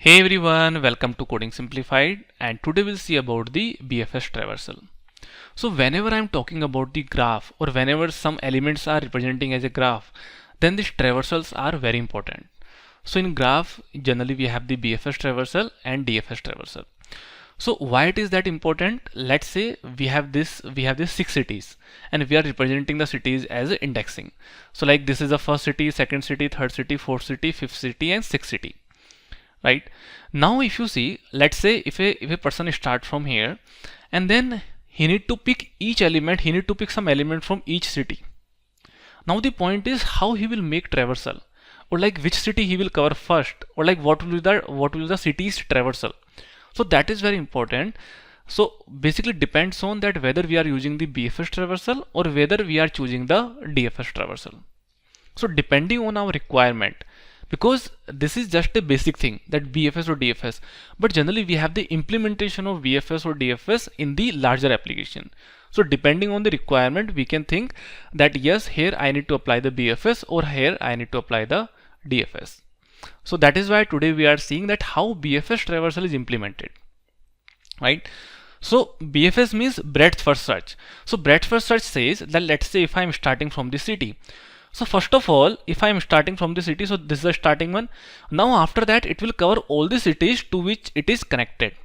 Hey everyone, welcome to Coding Simplified, and today we'll see about the BFS traversal. So whenever I'm talking about the graph or whenever some elements are representing as a graph, then these traversals are very important. So in graph, generally we have the BFS traversal and DFS traversal. So why it is that important? Let's say we have these 6 cities and we are representing the cities as indexing. So like this is the first city, second city, third city, fourth city, fifth city and sixth city. Right now if you see, let's say if a person start from here and then he need to pick each element, he need to pick some element from each city. Now the point is how he will make traversal, or like which city he will cover first, or like what will be the city's traversal. So that is very important. So basically depends on that whether we are using the BFS traversal or whether we are choosing the DFS traversal. So depending on our requirement, because this is just a basic thing that BFS or DFS, but generally we have the implementation of BFS or DFS in the larger application. So depending on the requirement, we can think that yes, here I need to apply the BFS or here I need to apply the DFS. So that is why today we are seeing that how BFS traversal is implemented, right? So BFS means breadth first search. So breadth first search says that let's say if I am starting from the city. So first of all, if I am starting from the city, so this is the starting one. Now after that, it will cover all the cities to which it is connected.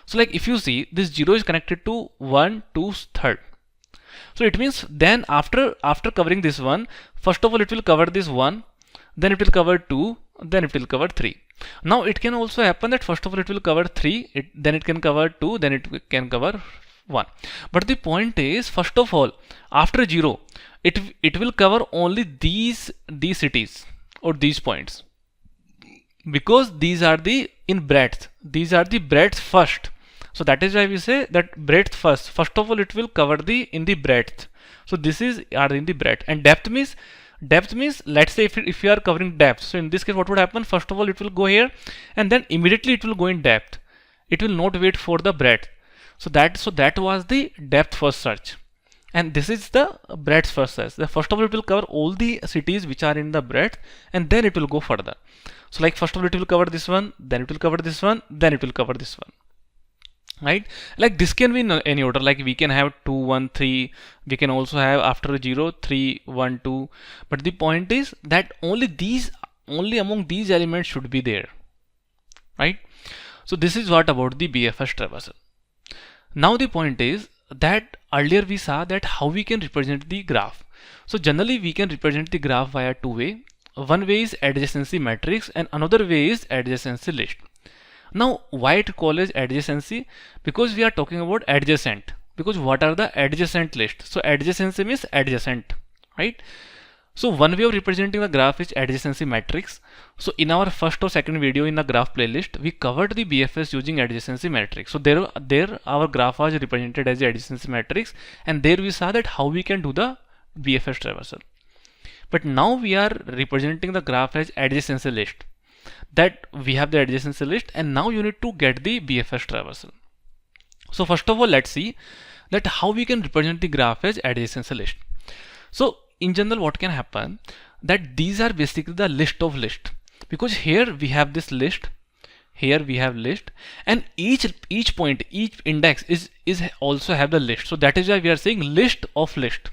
So like if you see, this 0 is connected to 1, 2, 3rd. So it means then after covering this one, first of all it will cover this 1, then it will cover 2, then it will cover 3. Now it can also happen that first of all it will cover 3, then it can cover 2, then it can cover 1. But the point is, first of all, after 0, it will cover only these cities or these points, because these are the in breadth, these are the breadth first. So that is why we say that breadth first. First of all it will cover the in the breadth. So this is are in the breadth. And depth means let's say if you are covering depth, so in this case what would happen, first of all it will go here and then immediately it will go in depth, it will not wait for the breadth. So that was the depth first search, and this is the breadth first search. The first of all it will cover all the cities which are in the breadth, and then it will go further. So like first of all it will cover this one, then it will cover this one, then it will cover this one, right? Like this can be in any order, like we can have 2 1 3, we can also have after 0 3 1 2, but the point is that only among these elements should be there, right? So this is what about the BFS traversal. Now the point is that earlier we saw that how we can represent the graph. So generally we can represent the graph via two ways. One way is adjacency matrix and another way is adjacency list. Now why it called as adjacency? Because we are talking about adjacent. Because what are the adjacent list? So adjacency means adjacent, right? So one way of representing the graph is adjacency matrix. So in our first or second video in the graph playlist, we covered the BFS using adjacency matrix. So there our graph was represented as the adjacency matrix, and there we saw that how we can do the BFS traversal. But now we are representing the graph as adjacency list. That we have the adjacency list, and now you need to get the BFS traversal. So first of all, let's see that how we can represent the graph as adjacency list. So in general what can happen, that these are basically the list of list, because here we have this list, here we have list, and each point, each index is also have the list. So that is why we are saying list of list,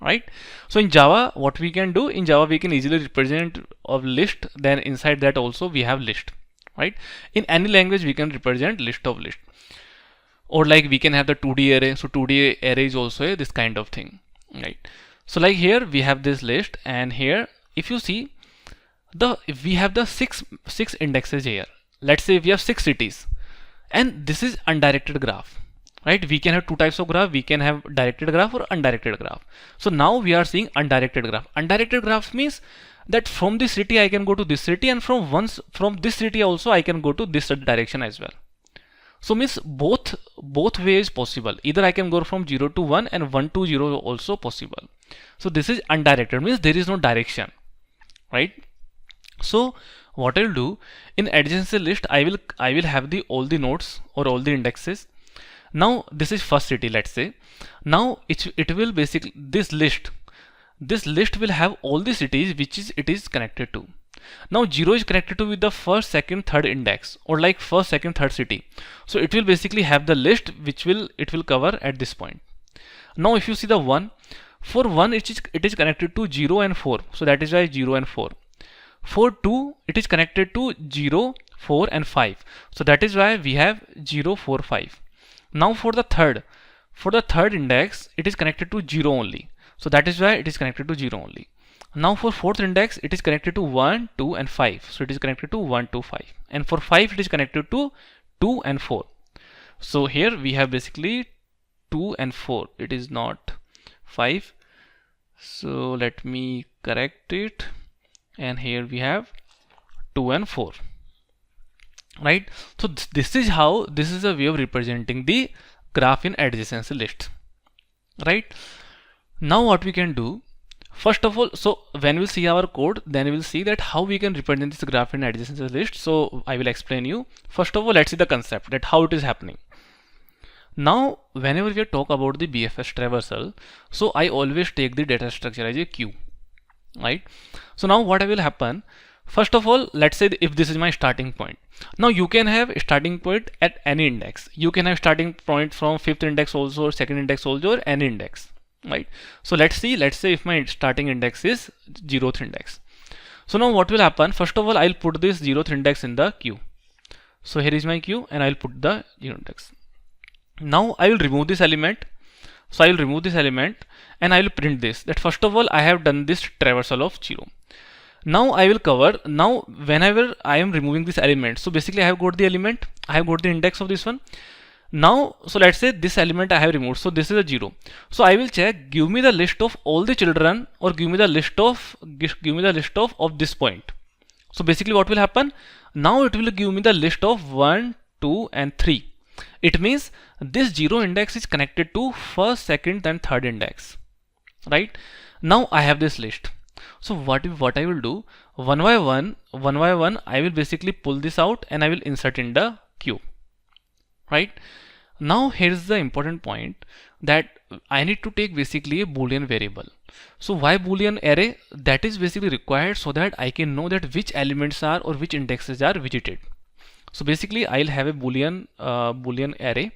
right? So in Java what we can do, in Java we can easily represent of list, then inside that also we have list, right? In any language we can represent list of list, or like we can have the 2D array. So 2D array is also this kind of thing, right? So like here we have this list, and here if you see we have the six indexes here. Let's say we have 6 cities, and this is undirected graph, right? We can have two types of graph. We can have directed graph or undirected graph. So now we are seeing undirected graph. Undirected graph means that from this city I can go to this city, and from this city also I can go to this direction as well. So means both ways possible. Either I can go from 0 to 1 and 1 to 0 also possible. So this is undirected, means there is no direction, right? So what I'll do in adjacency list, I will have all the nodes or all the indexes. Now this is first city, let's say. Now it will basically this list will have all the cities which it is connected to. Now 0 is connected to with the first, second, third index, or like first, second, third city. So it will basically have the list which it will cover at this point. Now if you see the 1, for 1 it is connected to 0 and 4. So that is why 0 and 4. For 2 it is connected to 0, 4 and 5. So that is why we have 0, 4, 5. Now for the third index it is connected to 0 only. So that is why it is connected to 0 only. Now for fourth index it is connected to 1, 2 and 5. So it is connected to 1, 2, 5. And for 5 it is connected to 2 and 4. So here we have basically 2 and 4. It is not 5. So let me correct it. And here we have 2 and 4. Right? So this is a way of representing the graph in adjacency list. Right? Now what we can do, first of all, so when we see our code, then we will see that how we can represent this graph in adjacency list. So I will explain you. First of all, let's see the concept, that how it is happening. Now whenever we talk about the BFS traversal, so I always take the data structure as a queue, right? So now what will happen, first of all, let's say if this is my starting point. Now you can have a starting point at any index. You can have starting point from 5th index also, or 2nd index also, or any index. Right. So let's say if my starting index is 0th index. So now what will happen? First of all, I'll put this 0th index in the queue. So here is my queue, and I'll put the 0 index. Now I will remove this element. So I will remove this element, and I will print this. That first of all, I have done this traversal of 0. Now I will cover. Now whenever I am removing this element, so basically I have got the element. I have got the index of this one. Now, so let's say this element I have removed. So this is a 0. So I will check, give me the list of all the children, or give me the list of this point. So basically what will happen? Now it will give me the list of 1, 2 and 3. It means this 0 index is connected to first, second and third index. Right? Now I have this list. So what I will do, one by one, I will basically pull this out and I will insert in the queue. Right? Now here's the important point, that I need to take basically a boolean variable. So why boolean array? That is basically required so that I can know that which elements are, or which indexes are visited. So basically I'll have a boolean array.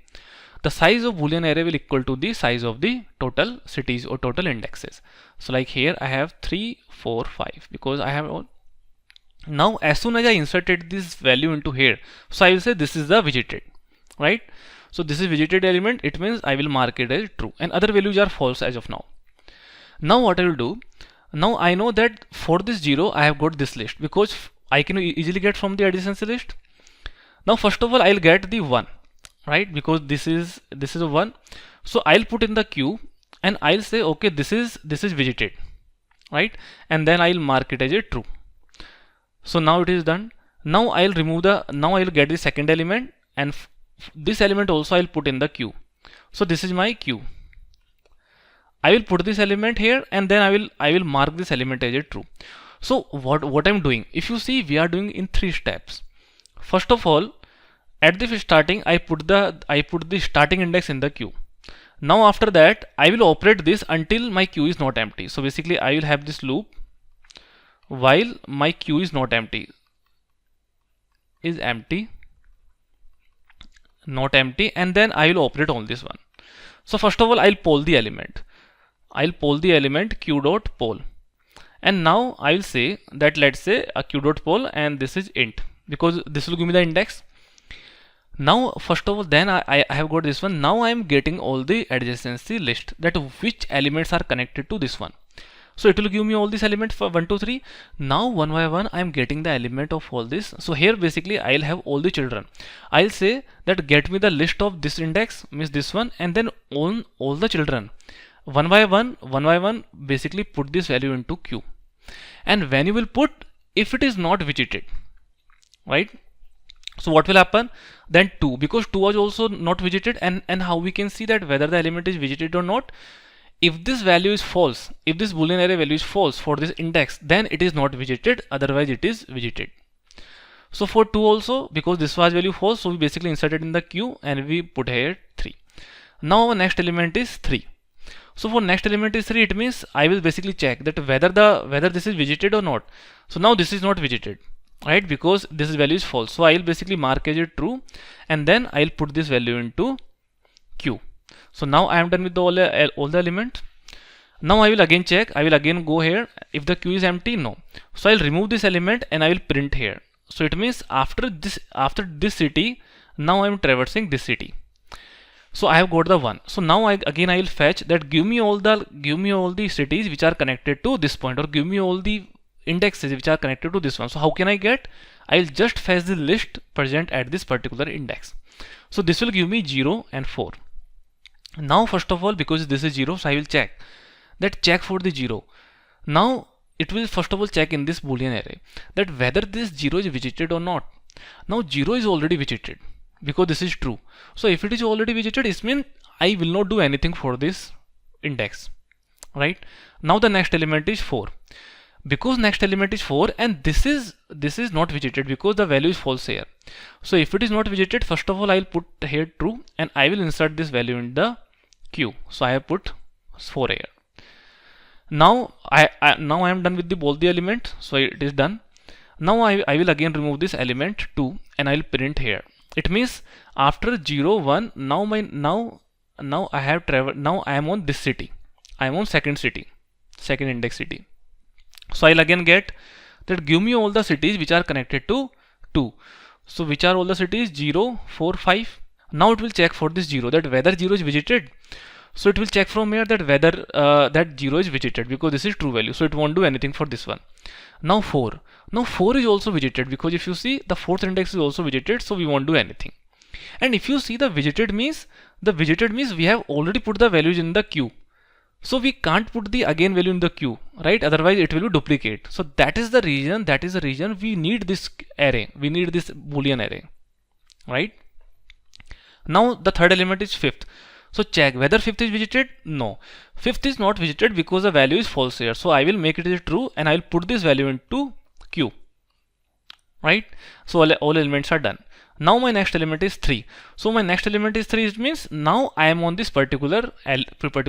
The size of boolean array will equal to the size of the total cities or total indexes. So like here I have 3, 4, 5, because I have all. Now as soon as I inserted this value into here, so I will say this is the visited. Right? So this is visited element. It means I will mark it as true, and other values are false as of now. Now what I will do, now I know that for this 0 I have got this list, because I can easily get from the adjacency list. Now first of all I'll get the 1, right? Because this is a 1. So I'll put in the queue and I'll say okay, this is visited, right? And then I'll mark it as a true. So now it is done. Now I'll get the second element, and this element also I'll put in the queue. So this is my queue. I will put this element here, and then I will mark this element as a true. So what I'm doing, if you see, we are doing in 3 steps. First of all, at the starting I put the starting index in the queue. Now after that I will operate this until my queue is not empty. So basically I will have this loop while my queue is not empty, not empty, and then I will operate on this one. So first of all I'll poll the element. Q dot poll, and now I'll say that, let's say a q dot poll, and this is int, because this will give me the index. Now first of all, then I have got this one. Now I am getting all the adjacency list, that which elements are connected to this one. So it will give me all these elements for 1, 2, 3. Now one by one I am getting the element of all this. So here basically I'll have all the children. I'll say that get me the list of this index, means this one, and then on all the children. One by one basically put this value into queue. And when you will put, if it is not visited, right? So what will happen? Then 2, because 2 was also not visited, and how we can see that whether the element is visited or not? If this value is false, if this boolean array value is false for this index, then it is not visited, otherwise it is visited. So for 2 also, because this was value false, so we basically inserted in the queue and we put here 3. Now our next element is 3. So for next element is 3, it means I will basically check that whether this is visited or not. So now this is not visited, right? Because this value is false. So I will basically mark as it true, and then I'll put this value into queue. So now I am done with all the element. Now I will again check. I will again go here. If the queue is empty, no. So I'll remove this element and I will print here. So it means after this city, now I am traversing this city. So I have got the 1. So now I will fetch that give me all the cities which are connected to this point, or give me all the indexes which are connected to this one. So how can I get? I'll just fetch the list present at this particular index. So this will give me 0 and 4. Now first of all, because this is 0, so I will check for the 0. Now it will first of all check in this boolean array that whether this 0 is visited or not. Now 0 is already visited because this is true. So if it is already visited, it means I will not do anything for this index, right? Now the next element is 4. Because next element is 4 and this is not visited because the value is false here. So if it is not visited, first of all I will put here true and I will insert this value in the queue. So I have put 4 here. Now I am done with both the element, so it is done. Now I will again remove this element 2 and I will print here. It means after 0 1, now I have traveled. Now I am on this city. I am on second index city. So I'll again get that give me all the cities which are connected to 2. So which are all the cities? 0, 4, 5. Now it will check for this 0 that whether 0 is visited. So it will check from here that whether that 0 is visited because this is true value. So it won't do anything for this one. Now 4. Now 4 is also visited because if you see the fourth index is also visited, so we won't do anything. And if you see the visited means we have already put the values in the queue. So we can't put the again value in the queue, right? Otherwise it will be duplicate. So that is the reason we need this array. We need this boolean array, right? Now the third element is 5th. So check whether 5th is visited. No, 5th is not visited because the value is false here. So I will make it as true and I will put this value into queue, right? So all elements are done. Now my next element is 3. So my next element is 3. It means now I am on this particular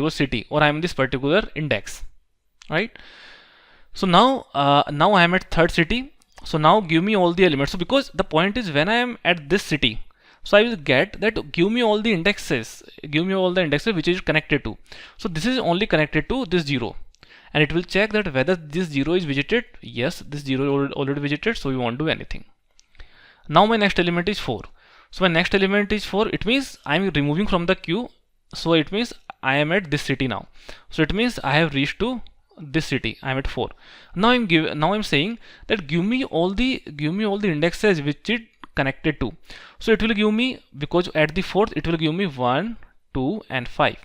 city, or I am in this particular index, right? So now I am at third city. So now give me all the elements. So because the point is when I am at this city, so I will get that give me all the indexes which is connected to. So this is only connected to this 0. And it will check that whether this 0 is visited. Yes, this 0 is already visited, so we won't do anything. Now my next element is 4. So my next element is 4. It means I am removing from the queue. So it means I am at this city now. So it means I have reached to this city. I am at 4. Now I'm saying that give me all the indexes which it connected to. So it will give me, because at the fourth it will give me 1, 2 and 5.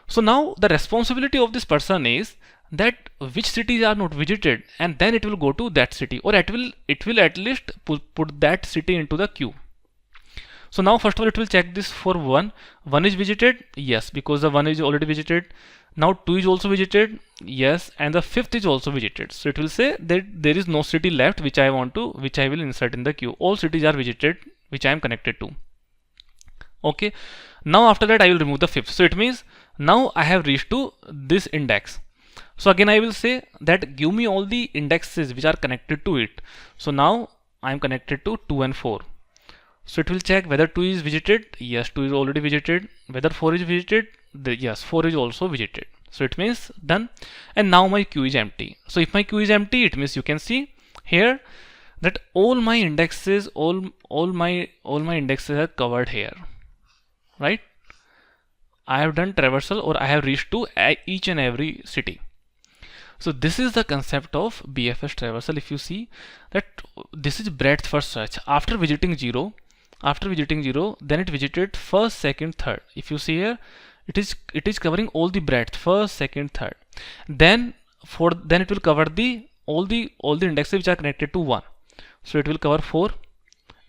So now the responsibility of this person is that which cities are not visited, and then it will go to that city, or it will at least put that city into the queue. So now first of all it will check this for 1 is visited. Yes, because the 1 is already visited. Now 2 is also visited. Yes, and the 5th is also visited. So it will say that there is no city left which I will insert in the queue. All cities are visited which I am connected to. Okay, now after that I will remove the 5th. So it means now I have reached to this index. So again I will say that give me all the indexes which are connected to it. So now I am connected to 2 and 4. So it will check whether 2 is visited. Yes, 2 is already visited. Whether 4 is visited. Yes, 4 is also visited. So it means done. And now my queue is empty. So if my queue is empty, it means you can see here that all my indexes, all my indexes are covered here, right? I have done traversal, or I have reached to each and every city. So this is the concept of BFS traversal. If you see that this is breadth first search. After visiting 0, then it visited first, second, third. If you see here, it is covering all the breadth, first, second, third. Then it will cover all the indexes which are connected to 1. So it will cover 4,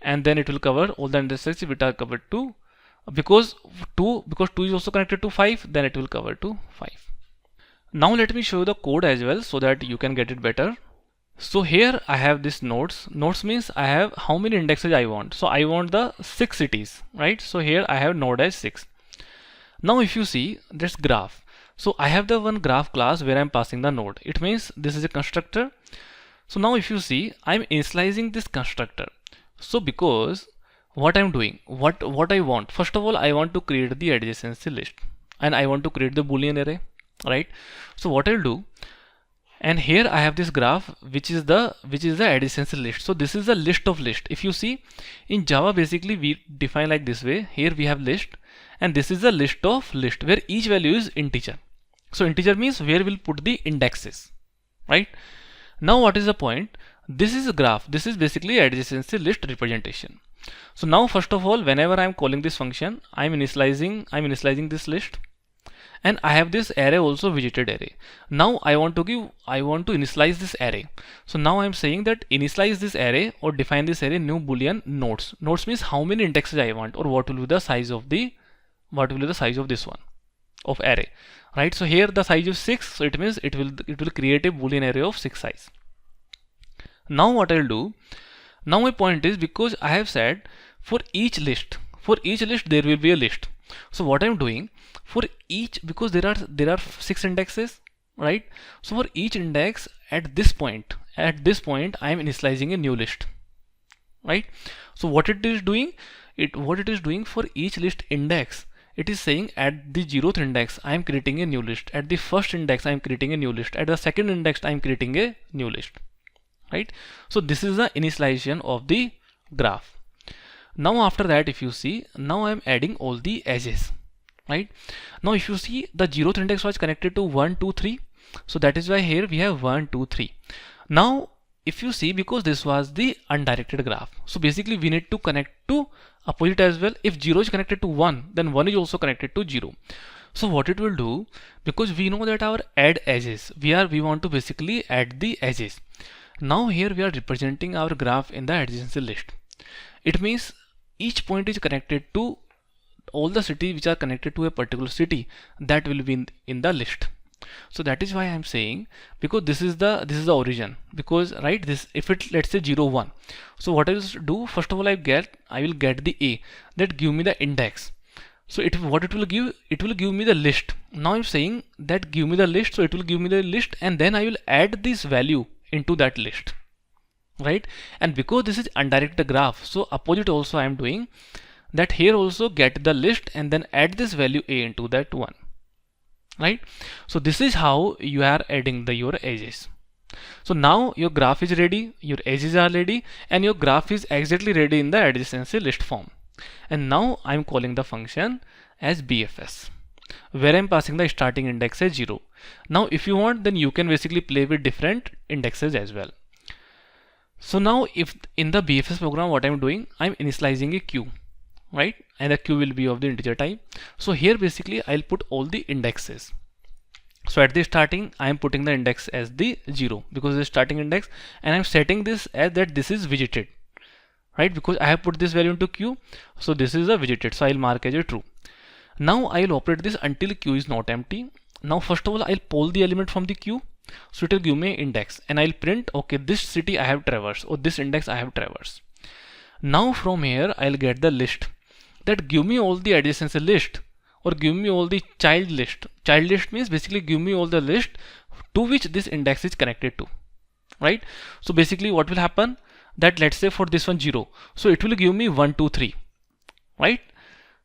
and then it will cover all the indexes which are covered to, because 2 is also connected to 5, then it will cover to 5. Now let me show you the code as well so that you can get it better. So here I have this nodes. Nodes means I have how many indexes I want. So I want the 6 cities, right? So here I have node as 6. Now if you see this graph, So I have the one graph class where I'm passing the node. It means this is a constructor. So now if you see, I'm initializing this constructor. So because what I'm doing, what I want, first of all, I want to create the adjacency list and I want to create the boolean array, right? So what I'll do, and here I have this graph which is the adjacency list. So this is the list of list. If you see in Java, basically we define like this way. Here we have list, and this is the list of list where each value is integer. So integer means where we'll put the indexes, right? Now what is the point? This is a graph. This is basically adjacency list representation. So now first of all, whenever I'm calling this function, I'm initializing this list, and I have this array also widgeted array. Now I want to initialize this array. So now I'm saying that initialize this array or define this array new boolean nodes. Nodes means how many indexes I want, or what will be the size of this one of array, right? So here the size is 6, so it means it will create a boolean array of 6 size. Now what I'll do, now my point is, because I have said for each list there will be a list. So what I'm doing for each, because there are 6 indexes, right? So for each index at this point I am initializing a new list, right? So what it is doing for each list index, it is saying at the 0th index I am creating a new list, at the first index I am creating a new list, at the second index I am creating a new list, right? So this is the initialization of the graph. Now after that, if you see, now I am adding all the edges, right? Now if you see, the 0th index was connected to 1 2 3, so that is why here we have 1 2 3. Now if you see, because this was the undirected graph, so basically we need to connect to opposite as well. If 0 is connected to 1, then 1 is also connected to 0. So what it will do, because we know that our add edges, we want to basically add the edges. Now here we are representing our graph in the adjacency list. It means each point is connected to all the cities which are connected to a particular city, that will be in the list. So that is why I'm saying, because this is the origin, because right, this, if it, let's say 0 1, so what I will do, first of all I will get the a, that give me the index. So what it will give me the list. Now I'm saying that give me the list, so it will give me the list, and then I will add this value into that list, right? And because this is undirected graph, so opposite also I am doing that. Here also get the list and then add this value a into that one, right? So this is how you are adding your edges. So now your graph is ready, your edges are ready, and your graph is exactly ready in the adjacency list form. And now I'm calling the function as BFS, where I'm passing the starting index as 0. Now if you want, then you can basically play with different indexes as well. So now if in the BFS program, what I'm doing, I'm initializing a queue, right? And the queue will be of the integer type. So here basically I'll put all the indexes. So at the starting I am putting the index as the 0 because the starting index, and I'm setting this as that this is widgeted, right? Because I have put this value into queue, so this is a widgeted, so I'll mark as a true. Now I'll operate this until queue is not empty. Now first of all I'll pull the element from the queue, so it will give me index, and I'll print, okay, this city I have traversed, or this index I have traversed. Now from here I'll get the list, that give me all the adjacency list, or give me all the child list. Child list means basically give me all the list to which this index is connected to, right? So basically what will happen, that let's say for this one 0, so it will give me 1 2 3, right?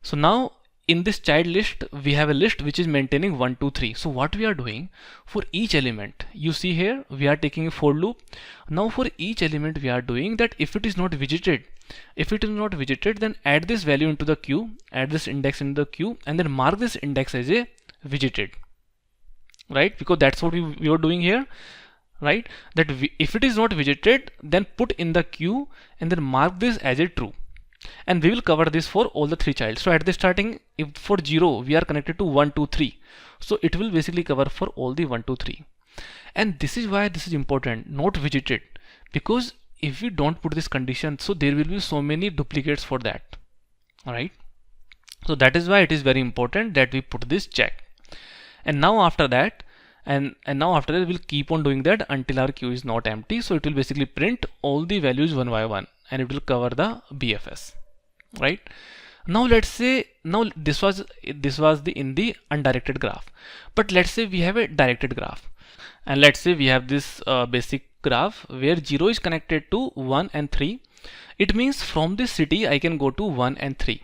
So now in this child list we have a list which is maintaining 1 2 3. So what we are doing, for each element, you see here we are taking a for loop. Now for each element we are doing that if it is not widgeted, then add this value into the queue, add this index into the queue, and then mark this index as a widgeted, right? Because that's what we are doing here, right? That if it is not widgeted, then put in the queue and then mark this as a true. And we will cover this for all the 3 childs. So at the starting, if for 0 we are connected to 1 2 3, so it will basically cover for all the 1 2 3. And this is why this is important, not widgeted, because if we don't put this condition, so there will be so many duplicates for that, alright? So that is why it is very important that we put this check. And now after that, we'll keep on doing that until our queue is not empty. So it will basically print all the values one by one, and it will cover the BFS, right? Now let's say Now this was the in the undirected graph, but let's say we have a directed graph, and let's say we have this basic graph where 0 is connected to 1 and 3. It means from this city I can go to 1 and 3.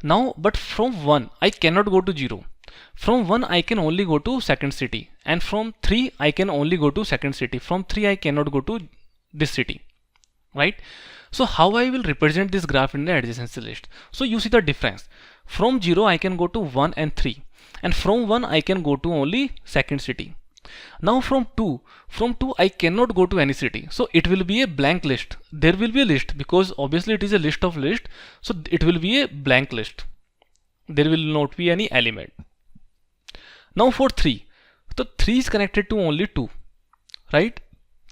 Now, but from 1 I cannot go to 0. From 1 I can only go to second city, and from 3 I can only go to second city. From 3 I cannot go to this city, right? So how I will represent this graph in the adjacency list? So you see the difference. From 0 I can go to 1 and 3, and from 1 I can go to only second city. Now from 2 I cannot go to any city, so it will be a blank list. There will be a list because obviously it is a list of list, so it will be a blank list. There will not be any element. Now for 3, so 3 is connected to only 2, right?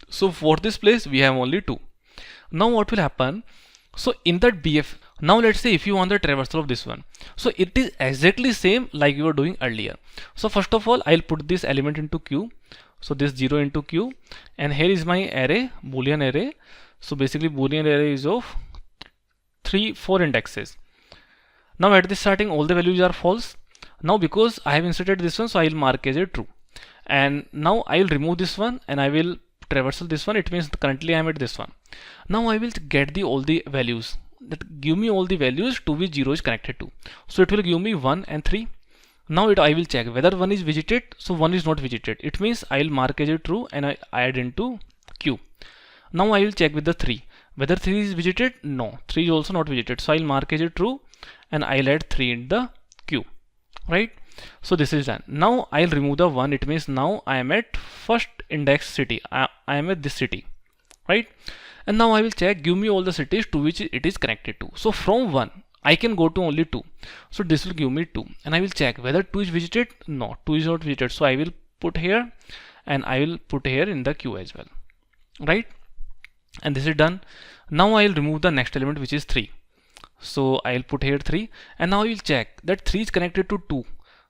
So for this place we have only 2. Now what will happen? So in that BF, now let's say if you want the traversal of this one, so it is exactly same like you were doing earlier. So first of all I'll put this element into Q, so this 0 into Q, and here is my array, boolean array. So basically boolean array is of 4 indexes. Now at the starting all the values are false. Now because I have inserted this one, so I'll mark as a true, and now I'll remove this one and I will traversal this one. It means currently I am at this one. Now I will get all the values that give me all the values to which 0 is connected to. So it will give me 1 and 3. Now I will check whether 1 is visited. So 1 is not visited. It means I will mark as a true and I add into Q. Now I will check with the 3 whether 3 is visited. No, 3 is also not visited. So I will mark as a true and I'll add 3 in the Q, right? So this is done. Now I'll remove the 1. It means now I am at first index city. I am at this city, right? And now I will check, give me all the cities to which it is connected to. So from 1 I can go to only 2. So this will give me 2, and I will check whether 2 is visited. No, 2 is not visited. So I will put here and I will put here in the queue as well, right? And this is done. Now I will remove the next element, which is 3. So I'll put here 3, and now I will check that 3 is connected to 2.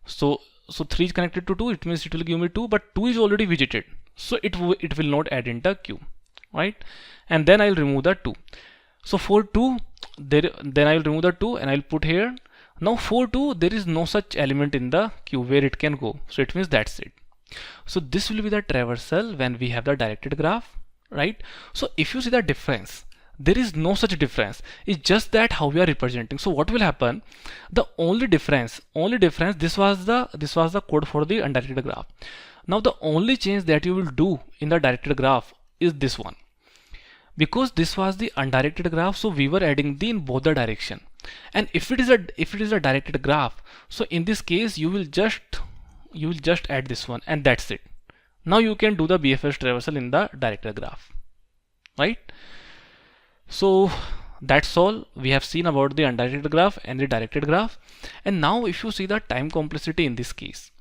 So 3 is connected to 2. It means it will give me 2, but 2 is already visited, so it will not add in the queue, right? And then I'll remove the 2. So for 2, then I'll remove the 2 and I'll put here. Now for 2 there is no such element in the queue where it can go, so it means that's it. So this will be the traversal when we have the directed graph, right? So if you see the difference, there is no such difference. It's just that how we are representing. So what will happen? The only difference, this was the code for the undirected graph. Now the only change that you will do in the directed graph is this one. Because this was the undirected graph, so we were adding the in both the direction. And if it is a directed graph, so in this case you will just add this one, and that's it. Now you can do the BFS traversal in the directed graph, right? So that's all we have seen about the undirected graph and the directed graph. And now if you see the time complexity in this case,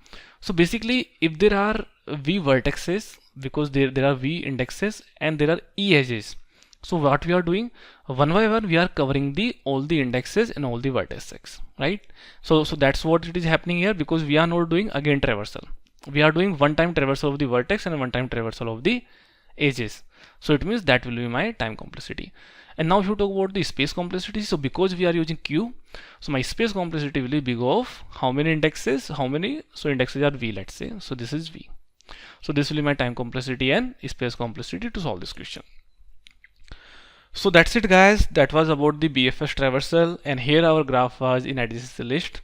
so basically if there are v vertices, because there are v indexes and there are e edges, so what we are doing, one by one we are covering all the indexes and all the vertices, right? So that's what it is happening here, because we are not doing again traversal. We are doing one time traversal of the vertex and one time traversal of the edges. So it means that will be my time complexity. And now if you talk about the space complexity, so because we are using Q, so my space complexity will be big of how many indexes, so indexes are v, let's say, so this is v. So this will be my time complexity and space complexity to solve this question. So that's it guys, that was about the BFS traversal, and here our graph was in adjacency list,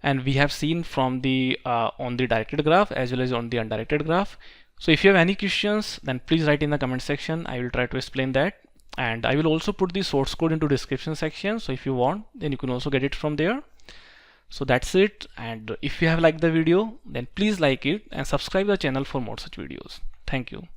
and we have seen from the on the directed graph as well as on the undirected graph. So if you have any questions, then please write in the comment section. I will try to explain that, and I will also put the source code into description section, so if you want then you can also get it from there. So that's it, and if you have liked the video then please like it and subscribe the channel for more such videos. Thank you.